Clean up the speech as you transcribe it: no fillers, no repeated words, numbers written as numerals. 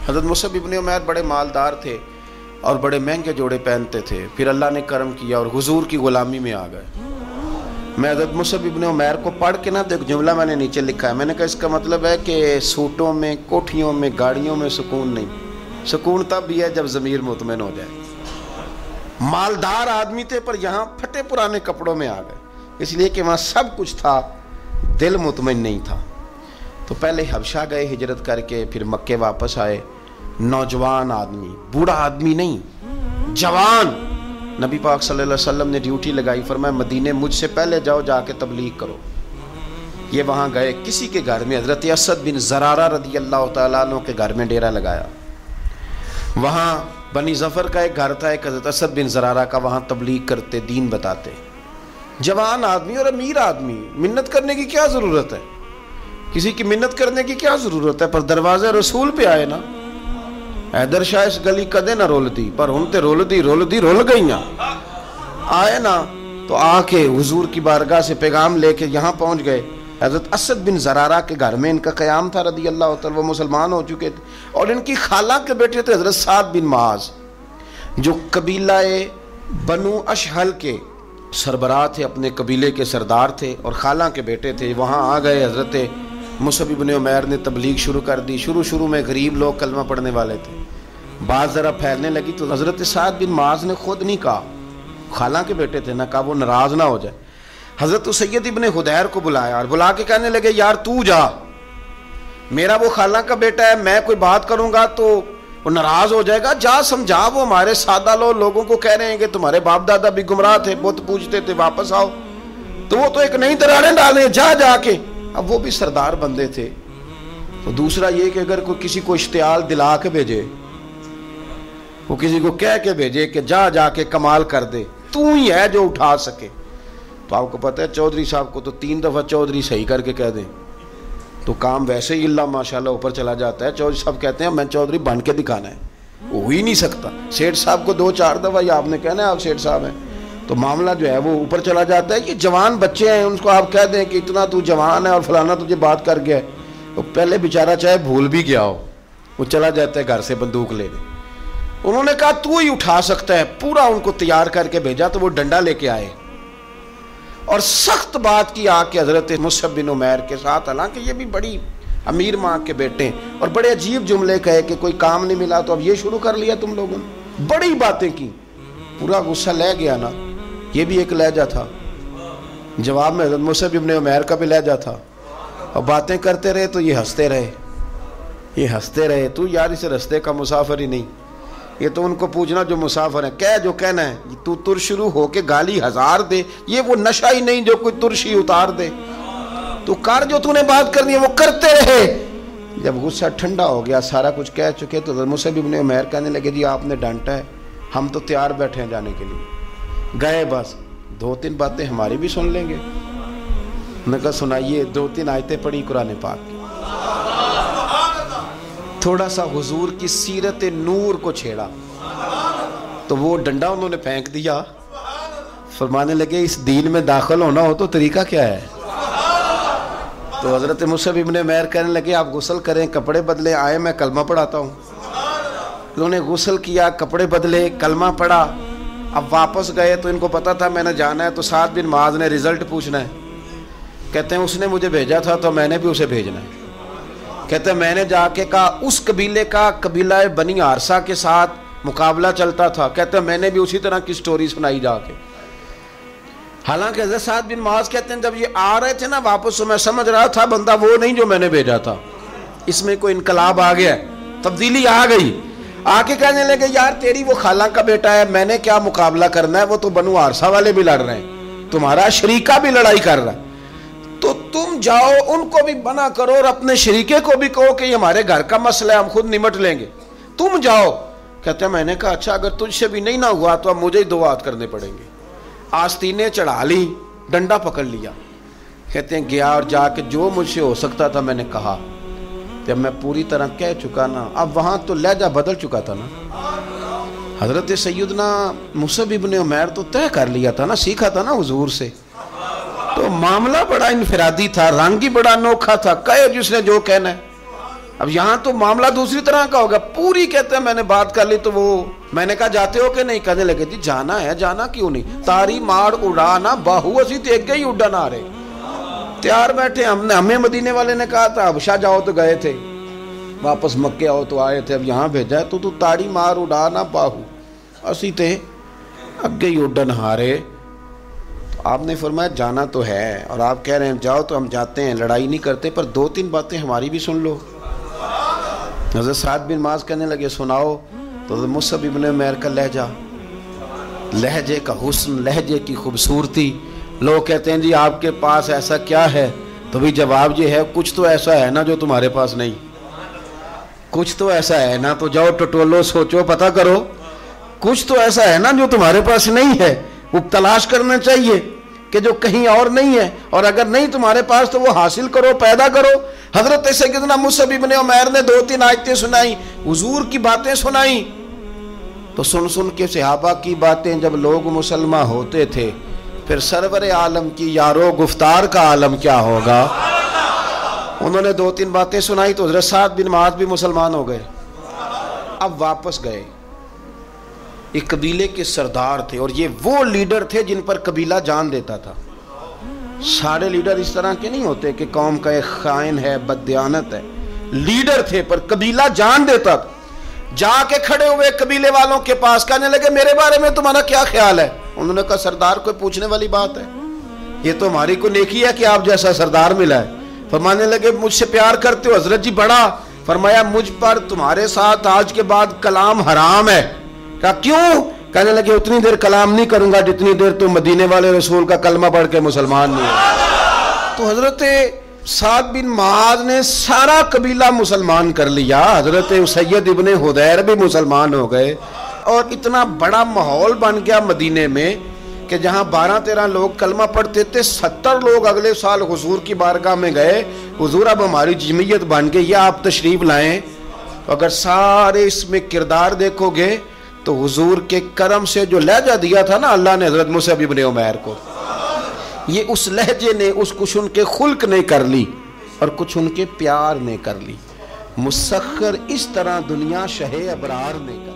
حضرت مصعب ابن عمیر بڑے مالدار تھے اور بڑے مہنگے جوڑے پہنتے تھے، پھر اللہ نے کرم کیا اور حضور کی غلامی میں آ گئے۔ میں حضرت مصعب ابن عمیر کو پڑھ کے نا ایک جملہ میں نے نیچے لکھا ہے، میں نے کہا اس کا مطلب ہے کہ سوٹوں میں، کوٹھیوں میں، گاڑیوں میں سکون نہیں، سکون تب بھی ہے جب ضمیر مطمئن ہو جائے۔ مالدار آدمی تھے پر یہاں پھٹے پرانے کپڑوں میں آ گئے، اس لیے کہ وہاں سب کچھ تھا، دل مطمئن نہیں تھا۔ تو پہلے حبشہ گئے ہجرت کر کے، پھر مکے واپس آئے، نوجوان آدمی، بوڑھا آدمی نہیں، جوان۔ نبی پاک صلی اللہ علیہ وسلم نے ڈیوٹی لگائی، فرمایا مدینے مجھ سے پہلے جاؤ، جا کے تبلیغ کرو۔ یہ وہاں گئے، کسی کے گھر میں، حضرت اسد بن زرارہ رضی اللہ تعالیٰ عنہ کے گھر میں ڈیرا لگایا۔ وہاں بنی ظفر کا ایک گھر تھا، ایک حضرت اسد بن زرارہ کا، وہاں تبلیغ کرتے، دین بتاتے۔ جوان آدمی اور امیر آدمی، منت کرنے کی کیا ضرورت ہے؟ کسی کی منت کرنے کی کیا ضرورت ہے؟ پر دروازے رسول پہ آئے نا، حیدر شاہ اس گلی کدے نہ رول دی، پر ہن تے رول گئیاں، آئے نا تو آ کے حضور کی بارگاہ سے پیغام لے کے یہاں پہنچ گئے۔ حضرت اسد بن زرارہ کے گھر میں ان کا قیام تھا رضی اللہ تعالیٰ، وہ مسلمان ہو چکے تھے، اور ان کی خالہ کے بیٹے تھے حضرت سعد بن معاذ، جو قبیلہ بنو اشہل کے سربراہ تھے، اپنے قبیلے کے سردار تھے، اور خالہ کے بیٹے تھے۔ وہاں آ گئے، حضرت مصعب ابن عمیر نے تبلیغ شروع کر دی۔ شروع میں غریب لوگ کلمہ پڑھنے والے تھے، بات ذرا پھیلنے لگی تو حضرت سعد بن معاذ نے خود نہیں کہا، خالہ کے بیٹے تھے، نہ کہا وہ ناراض نہ ہو جائے۔ حضرت سید ابن حدیر کو بلایا اور بلا کے کہنے لگے یار تو جا، میرا وہ خالہ کا بیٹا ہے، میں کوئی بات کروں گا تو وہ ناراض ہو جائے گا، جا سمجھا، وہ ہمارے سادہ لوگوں کو کہہ رہے ہیں کہ تمہارے باپ دادا بھی گمراہ تھے، بت پوجتے تھے، واپس آؤ، تو وہ تو ایک نئی دراڑیں ڈالیں، جا کے۔ اب وہ بھی سردار بندے تھے، تو دوسرا یہ کہ اگر کوئی کسی کو اشتعال دلا کے بھیجے، وہ کسی کو کہہ کے بھیجے کہ جا کے کمال کر دے، تو ہی ہے جو اٹھا سکے، تو آپ کو پتہ ہے چودھری صاحب کو تو 3 دفعہ چودھری صحیح کر کے کہہ دیں تو کام ویسے ہی اللہ ماشاءاللہ اوپر چلا جاتا ہے۔ چودھری صاحب کہتے ہیں میں چودھری بن کے دکھانا ہے، ہو ہی نہیں سکتا۔ سیٹھ صاحب کو 2-4 دفعہ یا آپ نے کہنا ہے آپ سیٹھ صاحب ہیں، تو معاملہ جو ہے وہ اوپر چلا جاتا ہے۔ یہ جوان بچے ہیں، ان کو آپ کہہ دیں کہ اتنا تو جوان ہے اور فلانا تجھے بات کر گیا ہے، تو پہلے بیچارہ چاہے بھول بھی گیا ہو، وہ چلا جاتا ہے گھر سے بندوق لینے۔ انہوں نے کہا تو ہی اٹھا سکتا ہے، پورا ان کو تیار کر کے بھیجا، تو وہ ڈنڈا لے کے آئے اور سخت بات کی آ کے حضرت مصعب بن عمیر کے ساتھ، حالانکہ یہ بھی بڑی امیر ماں کے بیٹے، اور بڑے عجیب جملے کہے کہ کوئی کام نہیں ملا تو اب یہ شروع کر لیا تم لوگوں نے، بڑی باتیں کی، پورا غصہ لے گیا نا۔ یہ بھی ایک لہجہ تھا، جواب میں حضرت مصعب ابن عمیر کا بھی لہجہ تھا، اور باتیں کرتے رہے تو یہ ہنستے رہے، تو یار اس رستے کا مسافر ہی نہیں، یہ تو ان کو پوچھنا جو مسافر ہیں، کہہ جو کہنا ہے، تو تر شروع ہو کے گالی 1000 دے، یہ وہ نشہ ہی نہیں جو کوئی ترشی اتار دے، تو کر جو تو نے بات کرنی ہے وہ کرتے رہے۔ جب غصہ ٹھنڈا ہو گیا، سارا کچھ کہہ چکے، تو حضرت مصعب ابن عمیر کہنے لگے جی آپ نے ڈانٹا ہے، ہم تو تیار بیٹھے ہیں جانے کے لیے، گئے بس 2-3 باتیں ہماری بھی سن لیں گے۔ میں کہا سنائیے، 2-3 آیتیں پڑھی قرآن پاک کی، تھوڑا سا حضور کی سیرت نور کو چھیڑا، تو وہ ڈنڈا انہوں نے پھینک دیا، فرمانے لگے اس دین میں داخل ہونا ہو تو طریقہ کیا ہے؟ تو حضرت مصعب ابن عمیر کہنے لگے آپ غسل کریں، کپڑے بدلیں، آئے میں کلمہ پڑھاتا ہوں۔ انہوں نے غسل کیا، کپڑے بدلے، کلمہ پڑھا۔ اب واپس گئے تو ان کو پتا تھا میں نے جانا ہے، تو سعد بن معاذ نے رزلٹ پوچھنا ہے، کہتے ہیں اس نے مجھے بھیجا تھا تو میں نے بھی اسے بھیجنا ہے۔ کہتے ہیں میں نے جا کے کہا اس قبیلے کا، قبیلہ بنی عارصہ کے ساتھ مقابلہ چلتا تھا، کہتے ہیں میں نے بھی اسی طرح کی سٹوری سنائی جا کے۔ حالانکہ حضرت سعد بن معاذ کہتے ہیں جب یہ آ رہے تھے نا واپس، تو میں سمجھ رہا تھا بندہ وہ نہیں جو میں نے بھیجا تھا، اس میں کوئی انقلاب آ گیا ہے، تبدیلی آ گئی۔ آ کے کہنے لگے یار تیری وہ خالہ کا بیٹا ہے، میں نے کیا مقابلہ کرنا ہے، وہ تو بنو عارصہ والے بھی لڑ رہے ہیں، تمہارا شریکہ بھی لڑائی کر رہا ہے، تو تم جاؤ ان کو بھی منع کرو اور اپنے شریکے کو بھی کہو کہ یہ ہمارے گھر کا مسئلہ ہے، ہم خود نمٹ لیں گے، تم جاؤ۔ کہتے ہیں میں نے کہا اچھا اگر تجھ سے بھی نہیں نہ ہوا تو اب مجھے ہی 2 ہاتھ کرنے پڑیں گے۔ آستینیں چڑھا لی، ڈنڈا پکڑ لیا، کہتے ہیں گیا اور جا کے جو مجھ سے ہو سکتا تھا میں نے کہا، جب میں پوری طرح کہہ چکا نا، اب وہاں تو لہجہ بدل چکا تھا نا، حضرت سیدنا مصعب ابن عمیر تو طے کر لیا تھا نا، سیکھا تھا نا حضور سے، تو معاملہ بڑا انفرادی تھا، رنگ ہی بڑا انوکھا تھا، کہے جس نے جو کہنا ہے۔ اب یہاں تو معاملہ دوسری طرح کا ہوگا. پوری کہتے ہیں میں نے بات کر لی تو وہ میں نے کہا جاتے ہو کہ نہیں؟ کہنے لگے جی جانا ہے. جانا کیوں نہیں؟ تاری مار اڑانا باہو اسی تو ایک ہی اڈن آ رہے تیار بیٹھے. ہمیں مدینے والے نے کہا تھا حبشہ جاؤ تو گئے تھے, واپس مکے آؤ تو آئے تھے, اب یہاں بھیجا ہے تو تاری مار اڑانا باہو اسی تے اگے ہی اڈن ہارے. آپ نے فرمایا جانا تو ہے اور آپ کہہ رہے ہیں جاؤ تو ہم جاتے ہیں, لڑائی نہیں کرتے, پر 2-3 باتیں ہماری بھی سن لو. حضرت سعد بن معاذ کہنے لگے سناؤ. تو حضرت مصعب ابن عمیر کا لہجہ, لہجے کا حسن, لہجے کی خوبصورتی. لوگ کہتے ہیں جی آپ کے پاس ایسا کیا ہے؟ تو بھی جواب یہ ہے کچھ تو ایسا ہے نا جو تمہارے پاس نہیں, کچھ تو ایسا ہے نا. تو جاؤ ٹٹولو, سوچو, پتہ کرو, کچھ تو ایسا ہے نا جو تمہارے پاس نہیں ہے. وہ تلاش کرنا چاہیے کہ جو کہیں اور نہیں ہے, اور اگر نہیں تمہارے پاس تو وہ حاصل کرو, پیدا کرو. حضرت سیدنا مصعب ابن عمیر نے 2-3 آیتیں سنائیں, حضور کی باتیں سنائیں. تو سن کے صحابہ کی باتیں جب لوگ مسلمان ہوتے تھے, پھر سرور عالم کی یارو گفتار کا عالم کیا ہوگا. انہوں نے 2-3 باتیں سنائی تو حضرت سعد بن معاذ بھی مسلمان ہو گئے. اب واپس گئے. ایک قبیلے کے سردار تھے, اور یہ وہ لیڈر تھے جن پر قبیلہ جان دیتا تھا. سارے لیڈر اس طرح کے نہیں ہوتے کہ قوم کا ایک خائن ہے, بددیانت ہے. لیڈر تھے پر قبیلہ جان دیتا تھا. جا کے کھڑے ہوئے قبیلے والوں کے پاس, کہنے لگے میرے بارے میں تمہارا کیا خیال ہے؟ انہوں نے کہا سردار کوئی پوچھنے والی بات ہے, یہ تو ہماری کو نیکی ہے کہ آپ جیسا سردار ملا ہے. فرمانے لگے مجھ سے پیار کرتے ہو؟ حضرت جی بڑا. فرمایا مجھ پر تمہارے ساتھ آج کے بعد کلام حرام ہے. کہا کیوں؟ کہنے لگے اتنی دیر کلام نہیں کروں گا جتنی دیر تم مدینے والے رسول کا کلمہ پڑھ کے مسلمان نہیں ہے. تو حضرت سعد بن معاذ نے سارا قبیلہ مسلمان کر لیا. حضرت سید ابن حدیر بھی مسلمان ہو گئے, اور اتنا بڑا ماحول بن گیا مدینے میں کہ جہاں 12-13 لوگ کلمہ پڑھتے تھے, 70 لوگ اگلے سال حضور کی بارگاہ میں گئے. حضور اب ہماری جمعیت بن گئی, یا آپ تشریف لائیں. تو اگر سارے اس میں کردار دیکھو گے تو حضور کے کرم سے جو لہجہ دیا تھا نا اللہ نے حضرت مصعب ابن عمیر کو, یہ اس لہجے نے اس کچھ ان کے خلق نے کر لی اور کچھ ان کے پیار نے کر لی. مسخر اس طرح دنیا شہ ابرار نے کر